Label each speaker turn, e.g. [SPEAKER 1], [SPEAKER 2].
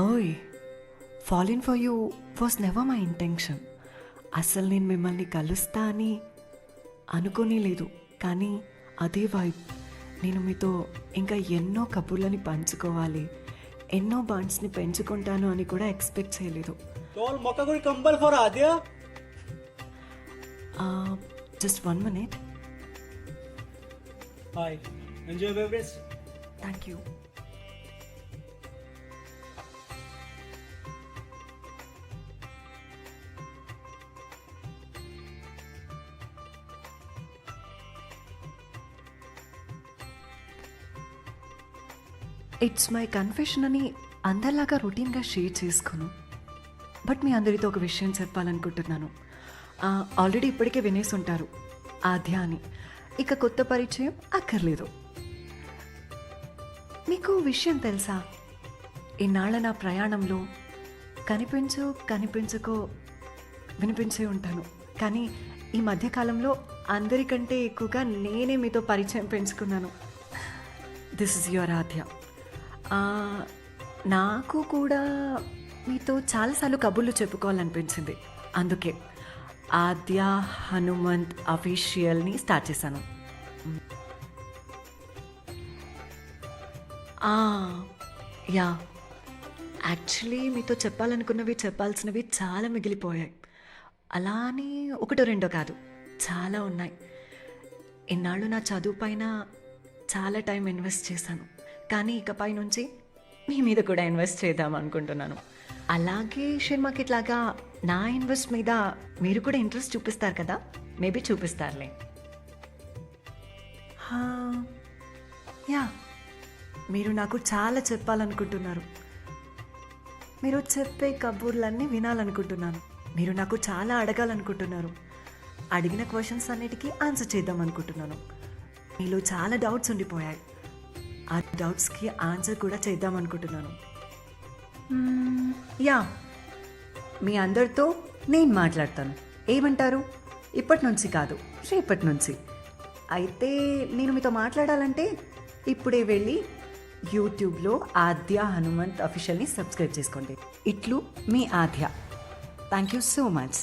[SPEAKER 1] ఓయ్, falling for you was never my intention. అసలు నేను మిమ్మల్ని కలుస్తా అని అనుకోనే లేదు. కానీ అదే వైబ్. నేను మీతో ఇంకా ఎన్నో కబుర్లని పంచుకోవాలి, ఎన్నో బాండ్స్ని పెంచుకుంటాను అని కూడా ఎక్స్పెక్ట్ చేయలేదు.
[SPEAKER 2] కంబల్ for Aadya.
[SPEAKER 1] Just 1 minute.
[SPEAKER 2] Hi, enjoy beverage.
[SPEAKER 1] Thank you. It's my confession అని అందరిలాగా రొటీన్గా షేర్ చేసుకోను. బట్ మీ అందరితో ఒక విషయం చెప్పాలనుకుంటున్నాను. ఆల్రెడీ ఇప్పటికే వినేసి ఉంటారు ఆద్య అని. ఇక కొత్త పరిచయం అక్కర్లేదు. మీకు విషయం తెలుసా, ఇన్నాళ్ళ నా ప్రయాణంలో కనిపించుకో వినిపించే ఉంటాను. కానీ ఈ మధ్యకాలంలో అందరికంటే ఎక్కువగా నేనే మీతో పరిచయం పెంచుకున్నాను. దిస్ ఇస్ యువర్ ఆద్య. నాకు కూడా మీతో చాలాసార్లు కబుర్లు చెప్పుకోవాలనిపించింది. అందుకే ఆద్య హనుమంత్ అఫీషియల్ని స్టార్ట్ చేశాను. యా, యాక్చువల్లీ మీతో చెప్పాల్సినవి చాలా మిగిలిపోయాయి. అలా అని ఒకటో రెండో కాదు, చాలా ఉన్నాయి. ఇన్నాళ్ళు నా చదువు పైన చాలా టైం ఇన్వెస్ట్ చేశాను. కానీ ఇకపై నుంచి మీ మీద కూడా ఇన్వెస్ట్ చేద్దాం అనుకుంటున్నాను. అలాగే షేర్ మార్కెట్ లాగా నా ఇన్వెస్ట్ మీద మీరు కూడా ఇంట్రెస్ట్ చూపిస్తారు కదా, మేబీ చూపిస్తారులే. యా, మీరు నాకు చాలా చెప్పాలనుకుంటున్నారు. మీరు చెప్పే కబుర్లన్నీ వినాలనుకుంటున్నాను. మీరు నాకు చాలా అడగాలనుకుంటున్నారు. అడిగిన క్వశ్చన్స్ అన్నిటికీ ఆన్సర్ చేద్దాం అనుకుంటున్నాను. మీలో చాలా డౌట్స్ ఉండిపోయాయి. ఆ డౌట్స్కి ఆన్సర్ కూడా చేద్దాం అనుకుంటున్నాను. యా, మీ అందరితో నేను మాట్లాడతాను. ఏమంటారు? ఇప్పటి నుంచి కాదు, రేపటి నుంచి. అయితే నేను మీతో మాట్లాడాలంటే ఇప్పుడే వెళ్ళి యూట్యూబ్లో ఆద్య హనుమంత్ అఫీషియల్ని సబ్స్క్రైబ్ చేసుకోండి. ఇట్లు మీ Aadya. Thank you so much.